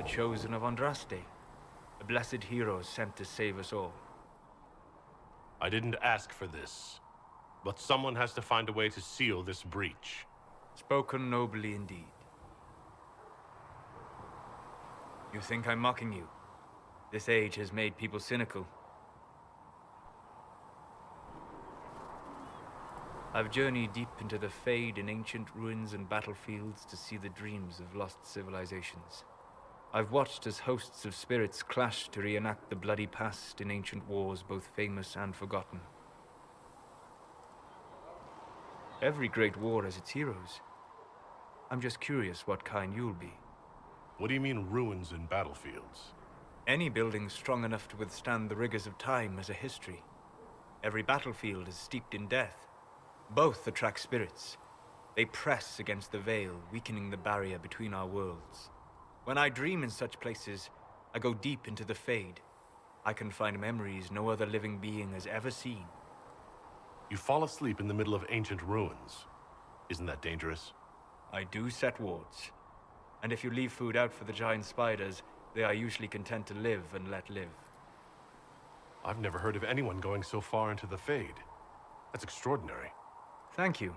the chosen of Andraste, a blessed hero sent to save us all. I didn't ask for this, but someone has to find a way to seal this breach. Spoken nobly indeed. You think I'm mocking you? This age has made people cynical. I've journeyed deep into the Fade in ancient ruins and battlefields to see the dreams of lost civilizations. I've watched as hosts of spirits clash to reenact the bloody past in ancient wars both famous and forgotten. Every great war has its heroes. I'm just curious what kind you'll be. What do you mean ruins and battlefields? Any building strong enough to withstand the rigors of time has a history. Every battlefield is steeped in death. Both attract spirits. They press against the veil, weakening the barrier between our worlds. When I dream in such places, I go deep into the Fade. I can find memories no other living being has ever seen. You fall asleep in the middle of ancient ruins. Isn't that dangerous? I do set wards. And if you leave food out for the giant spiders, they are usually content to live and let live. I've never heard of anyone going so far into the Fade. That's extraordinary. Thank you.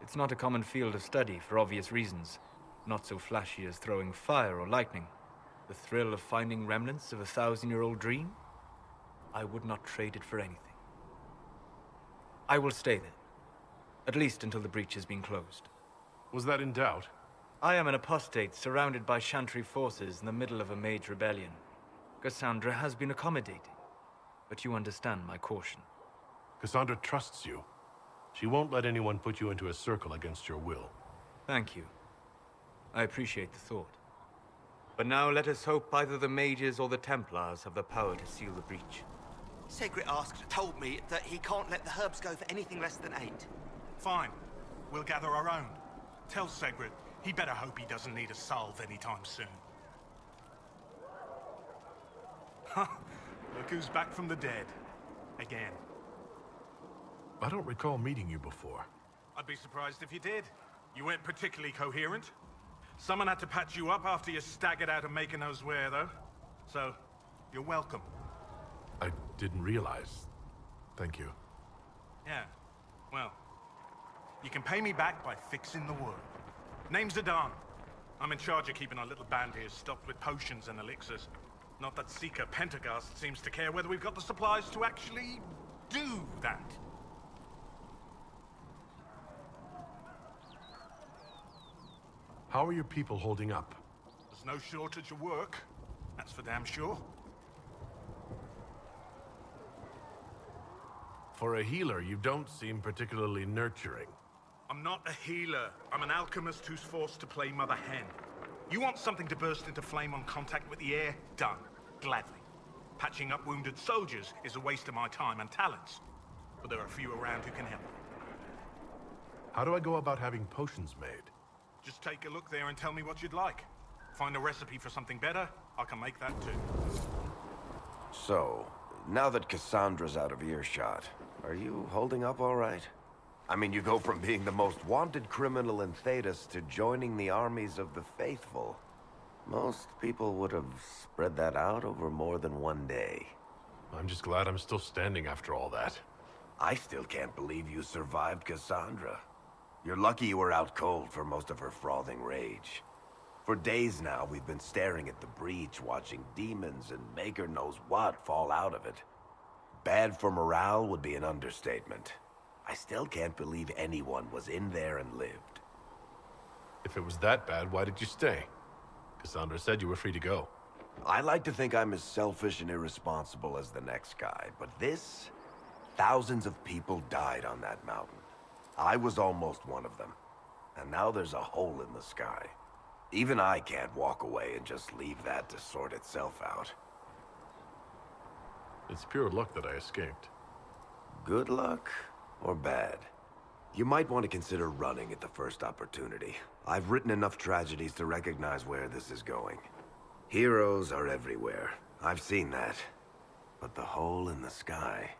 It's not a common field of study for obvious reasons. Not so flashy as throwing fire or lightning. The thrill of finding remnants of a 1,000-year-old dream? I would not trade it for anything. I will stay there. At least until the breach has been closed. Was that in doubt? I am an apostate surrounded by Chantry forces in the middle of a mage rebellion. Cassandra has been accommodating, but you understand my caution. Cassandra trusts you. She won't let anyone put you into a circle against your will. Thank you. I appreciate the thought. But now let us hope either the mages or the Templars have the power to seal the breach. Segret told me that he can't let the herbs go for anything less than 8. Fine. We'll gather our own. Tell Segret he better hope he doesn't need a salve anytime soon. Huh. Look who's back from the dead. Again. I don't recall meeting you before. I'd be surprised if you did. You weren't particularly coherent. Someone had to patch you up after you staggered out of making those wear, though. So, you're welcome. I didn't realize. Thank you. Yeah. Well, you can pay me back by fixing the world. Name's Adan. I'm in charge of keeping our little band here stocked with potions and elixirs. Not that Seeker Pentagast seems to care whether we've got the supplies to actually do that. How are your people holding up? There's no shortage of work. That's for damn sure. For a healer, you don't seem particularly nurturing. I'm not a healer. I'm an alchemist who's forced to play Mother Hen. You want something to burst into flame on contact with the air? Done. Gladly. Patching up wounded soldiers is a waste of my time and talents. But there are a few around who can help. How do I go about having potions made? Just take a look there and tell me what you'd like. Find a recipe for something better, I can make that too. So, now that Cassandra's out of earshot, are you holding up all right? I mean, you go from being the most wanted criminal in Thedas to joining the armies of the faithful. Most people would have spread that out over more than one day. I'm just glad I'm still standing after all that. I still can't believe you survived Cassandra. You're lucky you were out cold for most of her frothing rage. For days now, we've been staring at the breach, watching demons and maker knows what fall out of it. Bad for morale would be an understatement. I still can't believe anyone was in there and lived. If it was that bad, why did you stay? Cassandra said you were free to go. I like to think I'm as selfish and irresponsible as the next guy, but this... Thousands of people died on that mountain. I was almost one of them. And now there's a hole in the sky. Even I can't walk away and just leave that to sort itself out. It's pure luck that I escaped. Good luck or bad? You might want to consider running at the first opportunity. I've written enough tragedies to recognize where this is going. Heroes are everywhere. I've seen that. But the hole in the sky...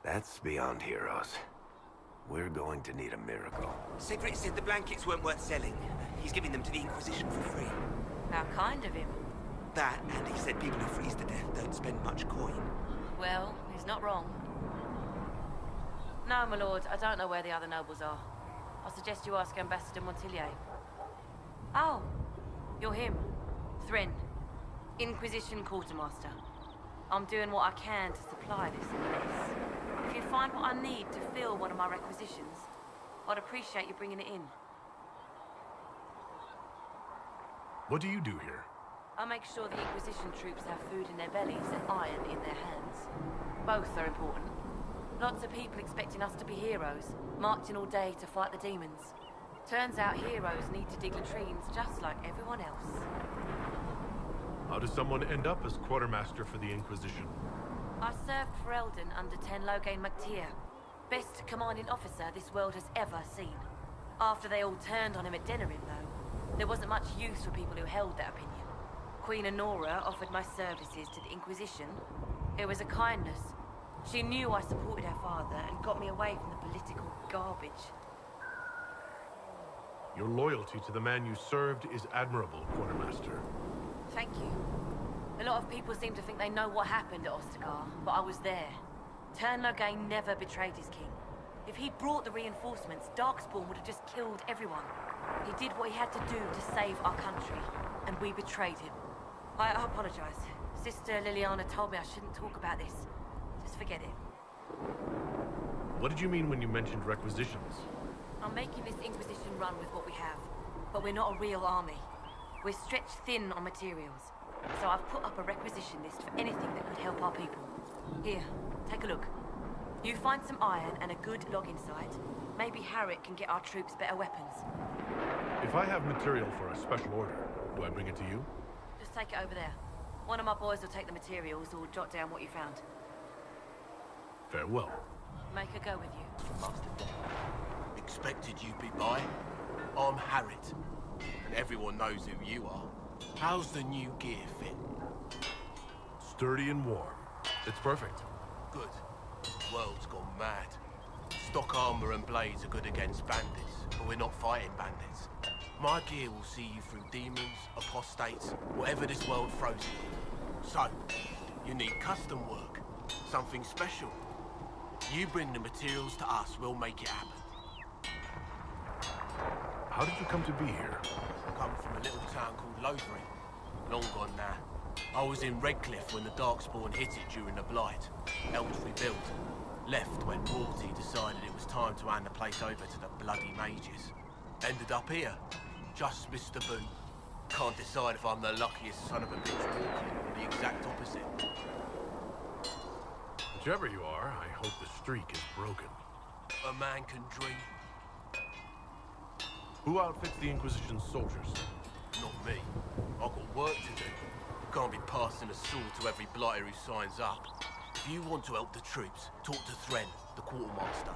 that's beyond heroes. We're going to need a miracle. Segret said the blankets weren't worth selling. He's giving them to the Inquisition for free. How kind of him. that, and he said people who freeze to death don't spend much coin. Well, he's not wrong. No, my lord, I don't know where the other nobles are. I suggest you ask Ambassador Montillier. Oh, you're him. Thren. Inquisition Quartermaster. I'm doing what I can to supply this place. If you find what I need to fill one of my requisitions, I'd appreciate you bringing it in. What do you do here? I make sure the Inquisition troops have food in their bellies and iron in their hands. Both are important. Lots of people expecting us to be heroes, marching all day to fight the demons. Turns out heroes need to dig latrines just like everyone else. How does someone end up as quartermaster for the Inquisition? I served for Eldon under Ten Loghain MacTier. Best commanding officer this world has ever seen. After they all turned on him at Denerim, though, there wasn't much use for people who held that opinion. Queen Honora offered my services to the Inquisition. It was a kindness. She knew I supported her father and got me away from the political garbage. Your loyalty to the man you served is admirable, Quartermaster. Thank you. A lot of people seem to think they know what happened at Ostagar, but I was there. Ten Loghain never betrayed his king. If he'd brought the reinforcements, Darkspawn would have just killed everyone. He did what he had to do to save our country, and we betrayed him. I apologize. Sister Liliana told me I shouldn't talk about this. Just forget it. What did you mean when you mentioned requisitions? I'm making this Inquisition run with what we have, but we're not a real army. We're stretched thin on materials, so I've put up a requisition list for anything that could help our people. Here, take a look. You find some iron and a good login site, maybe Harriet can get our troops better weapons. If I have material for a special order, do I bring it to you? Just take it over there. One of my boys will take the materials or jot down what you found. Farewell. Make her go with you. Master Dan. Expected you'd be by. I'm Harriet, and everyone knows who you are. How's the new gear fit? Sturdy and warm. It's perfect. Good. World's gone mad. Stock armor and blades are good against bandits, but we're not fighting bandits. My gear will see you through demons, apostates, whatever this world throws at you. So, you need custom work, something special. You bring the materials to us, we'll make it happen. How did you come to be here? I come from a little town called Lothbury. Long gone now. I was in Redcliffe when the Darkspawn hit it during the Blight. Helped rebuild. Left when royalty decided it was time to hand the place over to the bloody mages. Ended up here. Just missed the boot. Can't decide if I'm the luckiest son of a bitch walking or the exact opposite. Whichever you are, I hope the streak is broken. A man can dream. Who outfits the Inquisition's soldiers? Not me. I've got work to do. Can't be passing a sword to every blighter who signs up. If you want to help the troops, talk to Thren, the quartermaster.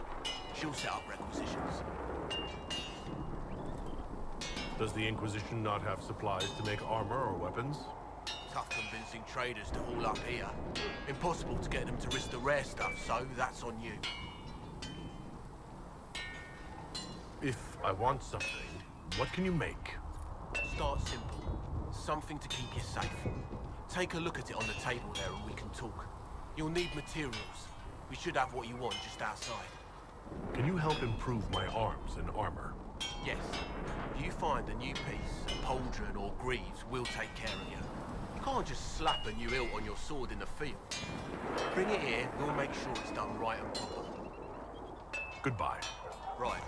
She'll set up requisitions. Does the Inquisition not have supplies to make armor or weapons? Tough convincing traders to haul up here. Impossible to get them to risk the rare stuff, so that's on you. If I want something, what can you make? Start simple. Something to keep you safe. Take a look at it on the table there and we can talk. You'll need materials. We should have what you want just outside. Can you help improve my arms and armor? Yes. If you find a new piece, pauldron or greaves, we'll take care of you. You can't just slap a new hilt on your sword in the field. Bring it here, we'll make sure it's done right and proper. Goodbye. Right.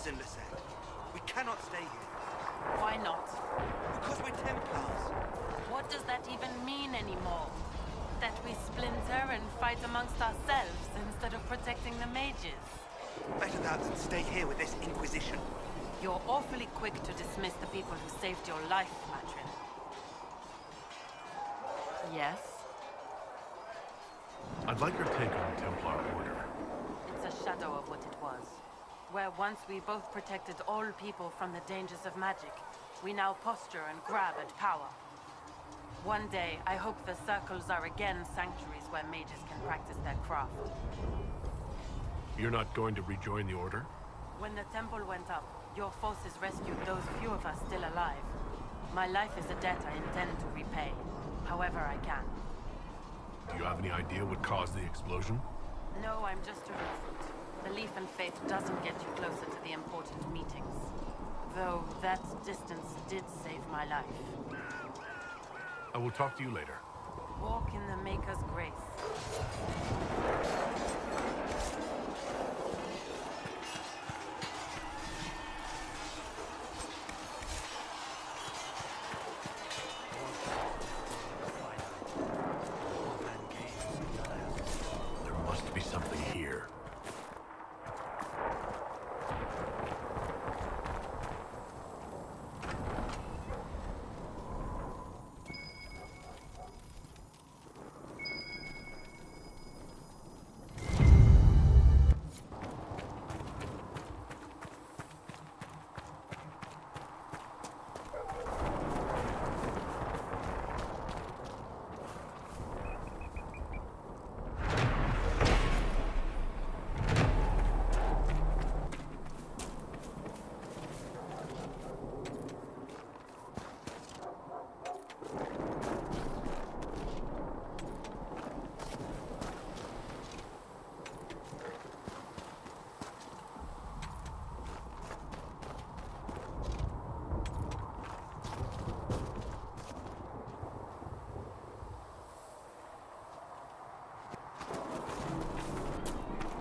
reason, Lisette. We cannot stay here. Why not? Because we're Templars. What does that even mean anymore? That we splinter and fight amongst ourselves instead of protecting the mages? Better that than stay here with this Inquisition. You're awfully quick to dismiss the people who saved your life, Matrin. Yes? I'd like your take on the Templar Order. It's a shadow of what it was. Where once we both protected all people from the dangers of magic, we now posture and grab at power. One day, I hope the circles are again sanctuaries where mages can practice their craft. You're not going to rejoin the Order? When the temple went up, your forces rescued those few of us still alive. My life is a debt I intend to repay, however I can. Do you have any idea what caused the explosion? No, I'm just a recruit. Belief and faith doesn't get you closer to the important meetings. Though that distance did save my life. I will talk to you later. Walk in the Maker's grace. There must be something here.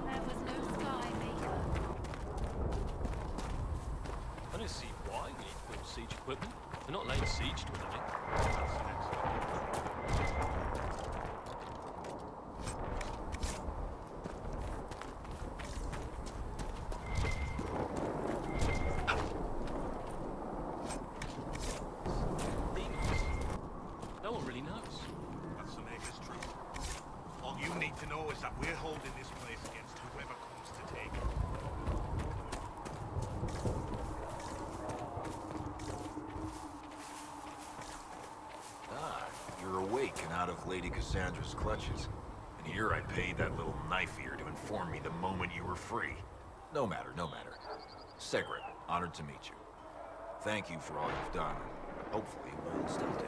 There was no sky maker. I don't see why we need full siege equipment. We're not laying siege to anything. Demons. No one really knows. That's the Maker's truth. All you need to know is that we're holding this place against whoever comes to take it. Ah, you're awake and out of Lady Cassandra's clutches. And here I paid that little knife-ear to inform me the moment you were free. No matter, no matter. Segret, honored to meet you. Thank you for all you've done. Hopefully we'll still do.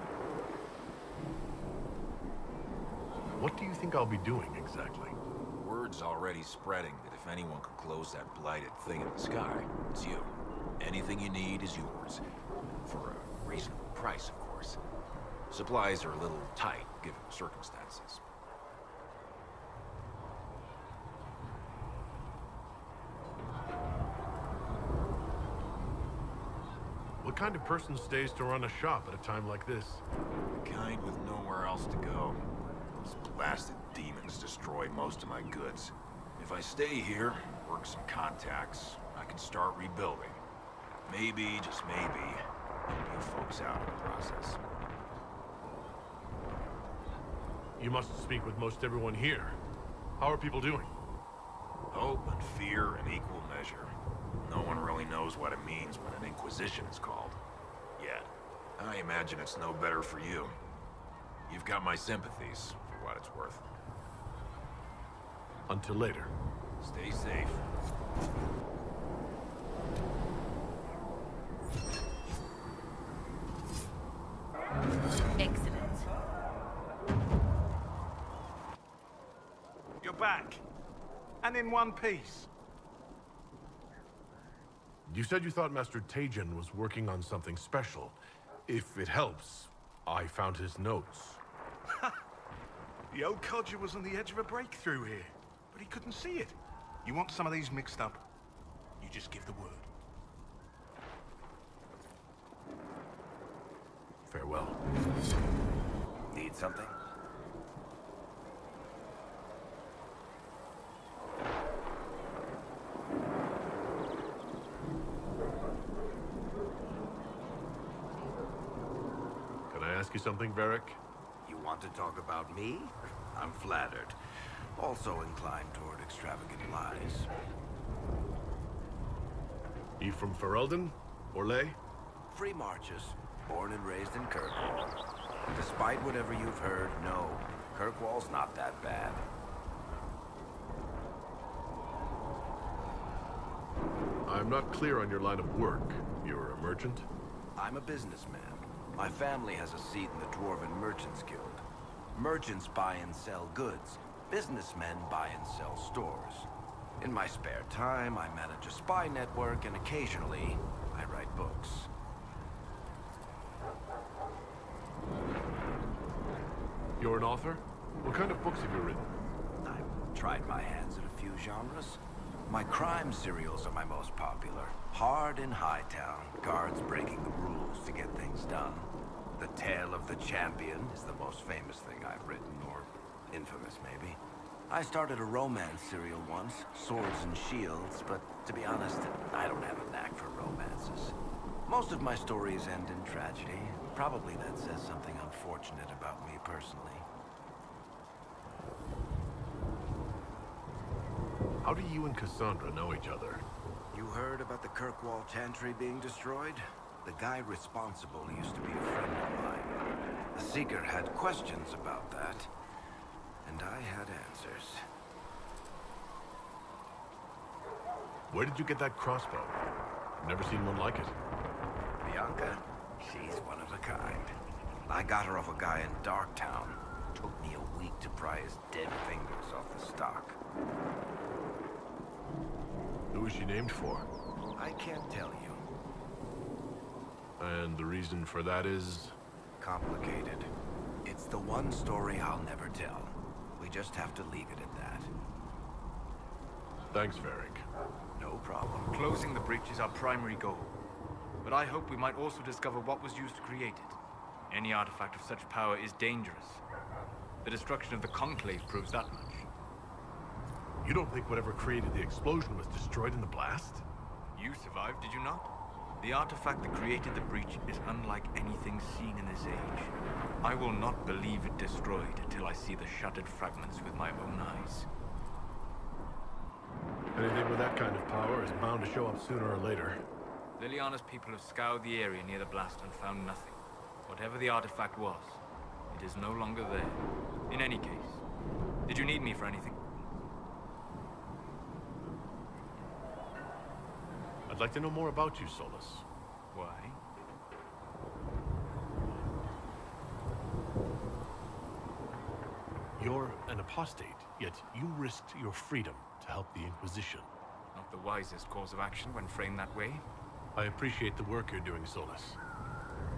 What do you think I'll be doing exactly? Word's already spreading that if anyone could close that blighted thing in the sky, it's you. Anything you need is yours. For a reasonable price, of course. Supplies are a little tight, given the circumstances. What kind of person stays to run a shop at a time like this? The kind with nowhere else to go. Those blasted demons destroy most of my goods. If I stay here, work some contacts, I can start rebuilding. Maybe, just maybe, help you folks out in the process. You must speak with most everyone here. How are people doing? Hope and fear in equal measure. No one really knows what it means when an Inquisition is called. Yet. I imagine it's no better for you. You've got my sympathies, for what it's worth. Until later. Stay safe. Excellent. You're back. And in one piece. You said you thought Master Tejan was working on something special. If it helps, I found his notes. The old codger was on the edge of a breakthrough here, but he couldn't see it. You want some of these mixed up? You just give the word. Farewell. Need something? Can I ask you something, Varric? You want to talk about me? I'm flattered. Also inclined toward extravagant lies. You from Ferelden? Orlais? Free marches, born and raised in Kirkwall. Despite whatever you've heard, no, Kirkwall's not that bad. I'm not clear on your line of work. You're a merchant? I'm a businessman. My family has a seat in the Dwarven Merchants Guild. Merchants buy and sell goods. Businessmen buy and sell stores. In my spare time, I manage a spy network, and occasionally, I write books. You're an author? What kind of books have you written? I've tried my hands at a few genres. My crime serials are my most popular. Hard in Hightown, guards breaking the rules to get things done. The Tale of the Champion is the most famous thing I've written, or infamous maybe. I started a romance serial once, Swords and Shields, but to be honest, I don't have a knack for romances. Most of my stories end in tragedy. Probably that says something unfortunate about me personally. How do you and Cassandra know each other? You heard about the Kirkwall Chantry being destroyed? The guy responsible used to be a friend of mine. The Seeker had questions about that, and I had answers. Where did you get that crossbow? I've never seen one like it. Bianca, she's one of a kind. I got her off a guy in Darktown. Took me a week to pry his dead fingers off the stock. Who is she named for? I can't tell you. And the reason for that is? Complicated. It's the one story I'll never tell. We just have to leave it at that. Thanks, Varric. No problem. Closing the breach is our primary goal. But I hope we might also discover what was used to create it. Any artifact of such power is dangerous. The destruction of the Conclave proves that much. You don't think whatever created the explosion was destroyed in the blast? You survived, did you not? The artifact that created the breach is unlike anything seen in this age. I will not believe it destroyed until I see the shattered fragments with my own eyes. Anything with that kind of power is bound to show up sooner or later. Liliana's people have scoured the area near the blast and found nothing. Whatever the artifact was, it is no longer there. In any case, did you need me for anything? I'd like to know more about you, Solus. Why? You're an apostate, yet you risked your freedom to help the Inquisition. Not the wisest course of action when framed that way. I appreciate the work you're doing, Solus.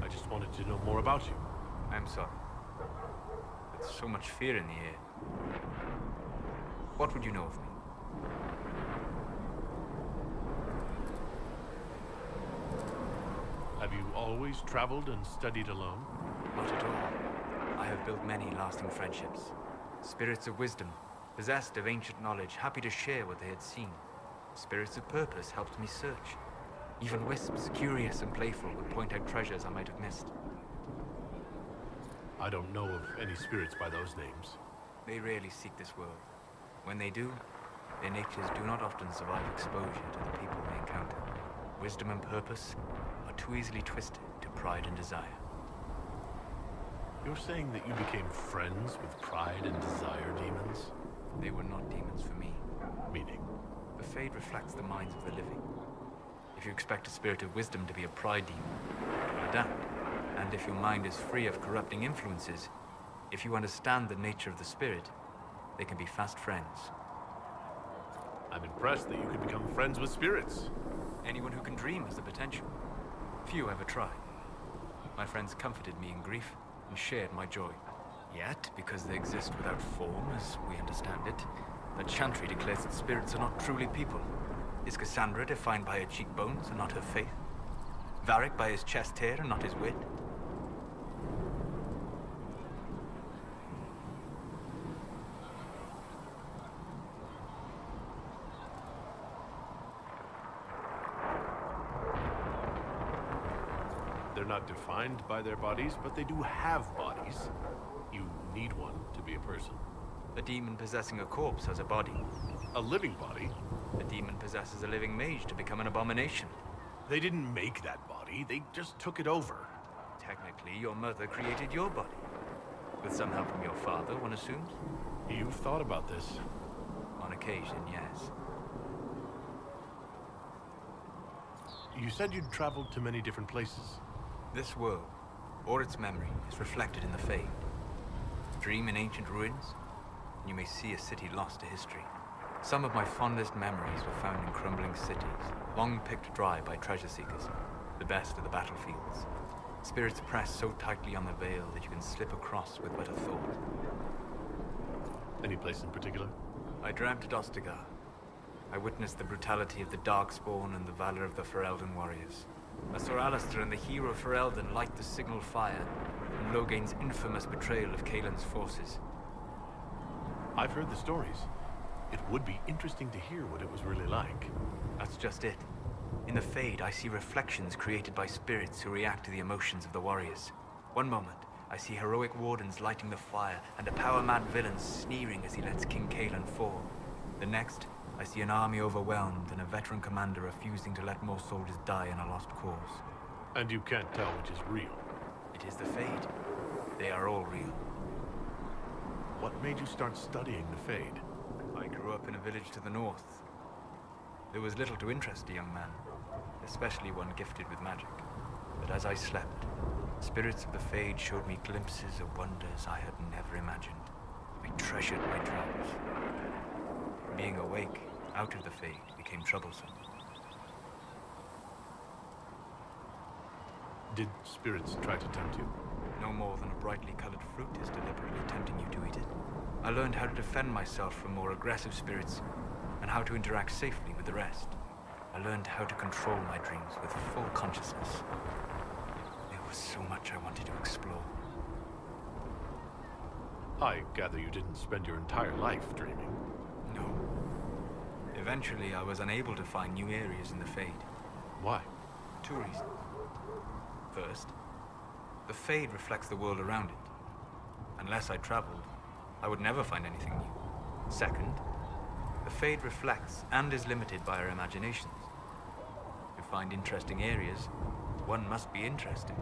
I just wanted to know more about you. I'm sorry. There's so much fear in the air. What would you know of me? Have you always traveled and studied alone? Not at all. I have built many lasting friendships. Spirits of wisdom, possessed of ancient knowledge, happy to share what they had seen. Spirits of purpose helped me search. Even wisps, curious and playful, would point out treasures I might have missed. I don't know of any spirits by those names. They rarely seek this world. When they do, their natures do not often survive exposure to the people they encounter. Wisdom and purpose are too easily twisted to pride and desire. You're saying that you became friends with pride and desire demons? They were not demons for me. Meaning? The Fade reflects the minds of the living. If you expect a spirit of wisdom to be a pride demon, it will adapt. And if your mind is free of corrupting influences, if you understand the nature of the spirit, they can be fast friends. I'm impressed that you could become friends with spirits. Anyone who can dream has the potential. Few ever try. My friends comforted me in grief and shared my joy. Yet, because they exist without form, as we understand it, the Chantry declares that spirits are not truly people. Is Cassandra defined by her cheekbones and not her faith? Varric by his chest hair and not his wit? They're not defined by their bodies, but they do have bodies. You need one to be a person. A demon possessing a corpse has a body. A living body? A demon possesses a living mage to become an abomination. They didn't make that body, they just took it over. Technically, your mother created your body. With some help from your father, one assumes? You've thought about this. On occasion, yes. You said you'd traveled to many different places. This world, or its memory, is reflected in the Fade. Dream in ancient ruins, and you may see a city lost to history. Some of my fondest memories were found in crumbling cities, long picked dry by treasure seekers, the best of the battlefields. Spirits press so tightly on the veil that you can slip across with but a thought. Any place in particular? I dreamt at Ostagar. I witnessed the brutality of the Darkspawn and the valor of the Ferelden warriors. I saw Alistair and the hero Ferelden light the signal fire, and Logain's infamous betrayal of Kaelin's forces. I've heard the stories. It would be interesting to hear what it was really like. That's just it. In the Fade, I see reflections created by spirits who react to the emotions of the warriors. One moment, I see heroic wardens lighting the fire, and a power-mad villain sneering as he lets King Kaelin fall. The next, I see an army overwhelmed and a veteran commander refusing to let more soldiers die in a lost cause. And you can't tell which is real. It is the Fade. They are all real. What made you start studying the Fade? I grew up in a village to the north. There was little to interest a young man, especially one gifted with magic. But as I slept, spirits of the Fade showed me glimpses of wonders I had never imagined. I treasured my dreams. Being awake, out of the Fade, became troublesome. Did spirits try to tempt you? No more than a brightly colored fruit is deliberately tempting you to eat it. I learned how to defend myself from more aggressive spirits, and how to interact safely with the rest. I learned how to control my dreams with full consciousness. There was so much I wanted to explore. I gather you didn't spend your entire life dreaming. No. Eventually, I was unable to find new areas in the Fade. Why? 2 reasons. First, the Fade reflects the world around it. Unless I traveled, I would never find anything new. Second, the Fade reflects and is limited by our imaginations. To find interesting areas, one must be interested.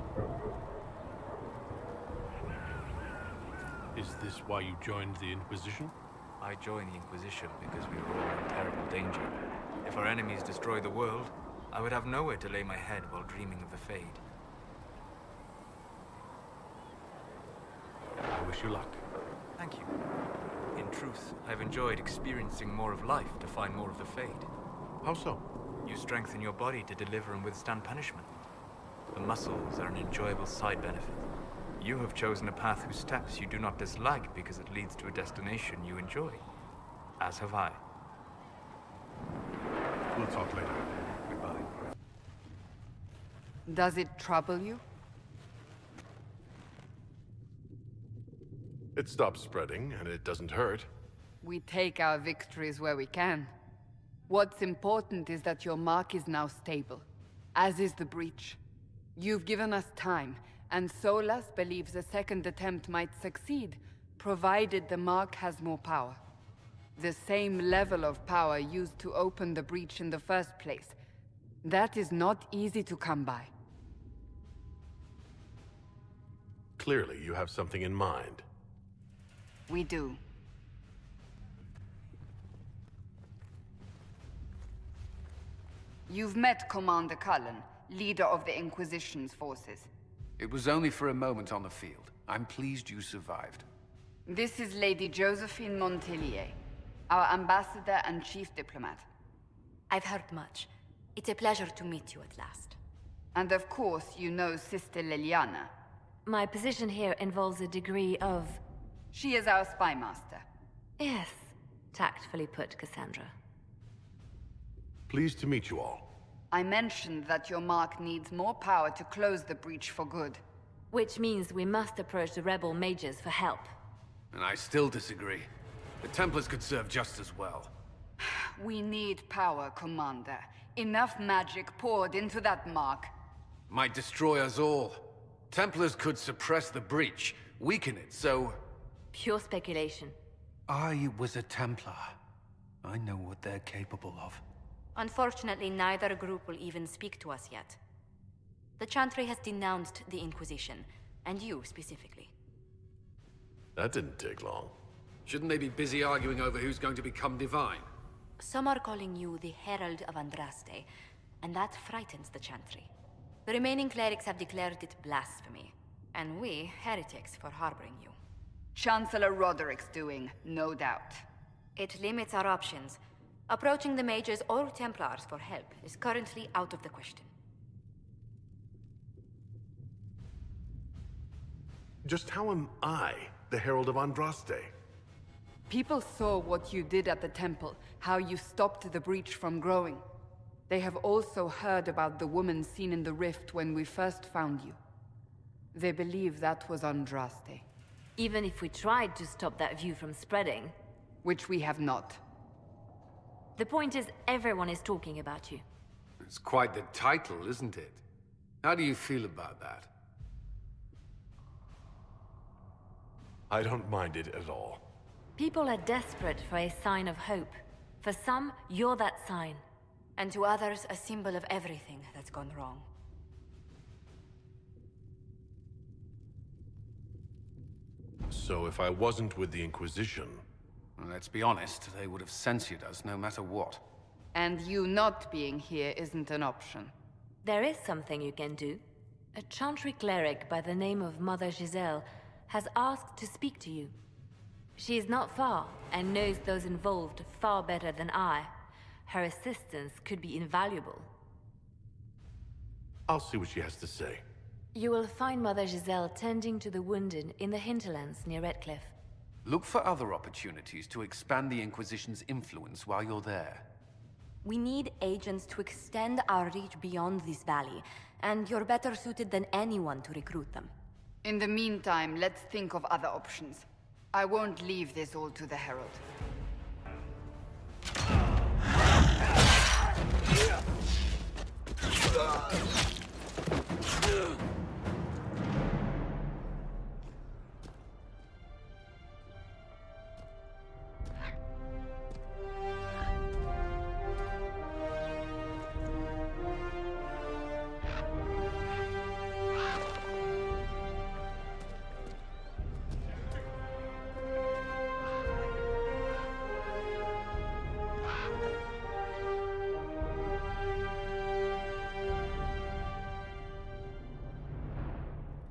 Is this why you joined the Inquisition? I joined the Inquisition because we were all in terrible danger. If our enemies destroyed the world, I would have nowhere to lay my head while dreaming of the Fade. I wish you luck. Thank you. In truth, I've enjoyed experiencing more of life to find more of the Fade. How so? You strengthen your body to deliver and withstand punishment. The muscles are an enjoyable side benefit. You have chosen a path whose steps you do not dislike because it leads to a destination you enjoy. As have I. We'll talk later. Goodbye. Does it trouble you? It stops spreading, and it doesn't hurt. We take our victories where we can. What's important is that your mark is now stable, as is the breach. You've given us time, and Solas believes a second attempt might succeed, provided the mark has more power. The same level of power used to open the breach in the first place. That is not easy to come by. Clearly, you have something in mind. We do. You've met Commander Cullen, leader of the Inquisition's forces. It was only for a moment on the field. I'm pleased you survived. This is Lady Josephine Montelier, our ambassador and chief diplomat. I've heard much. It's a pleasure to meet you at last. And of course, you know Sister Liliana. My position here involves a degree of... She is our spy master. Yes, tactfully put, Cassandra. Pleased to meet you all. I mentioned that your mark needs more power to close the breach for good. Which means we must approach the rebel mages for help. And I still disagree. The Templars could serve just as well. We need power, Commander. Enough magic poured into that mark. Might destroy us all. Templars could suppress the breach, weaken it, so... Pure speculation. I was a Templar. I know what they're capable of. Unfortunately, neither group will even speak to us yet. The Chantry has denounced the Inquisition, and you specifically. That didn't take long. Shouldn't they be busy arguing over who's going to become divine? Some are calling you the Herald of Andraste, and that frightens the Chantry. The remaining clerics have declared it blasphemy, and we, heretics, for harboring you. Chancellor Roderick's doing, no doubt. It limits our options. Approaching the mages or Templars for help is currently out of the question. Just how am I the Herald of Andraste? People saw what you did at the temple, how you stopped the breach from growing. They have also heard about the woman seen in the rift when we first found you. They believe that was Andraste. Even if we tried to stop that view from spreading... Which we have not. The point is, everyone is talking about you. It's quite the title, isn't it? How do you feel about that? I don't mind it at all. People are desperate for a sign of hope. For some, you're that sign. And to others, a symbol of everything that's gone wrong. So if I wasn't with the Inquisition... Well, let's be honest, they would have censored us no matter what. And you not being here isn't an option. There is something you can do. A Chantry cleric by the name of Mother Giselle has asked to speak to you. She is not far, and knows those involved far better than I. Her assistance could be invaluable. I'll see what she has to say. You will find Mother Giselle tending to the wounded in the hinterlands near Redcliffe. Look for other opportunities to expand the Inquisition's influence while you're there. We need agents to extend our reach beyond this valley, and you're better suited than anyone to recruit them. In the meantime, let's think of other options. I won't leave this all to the Herald.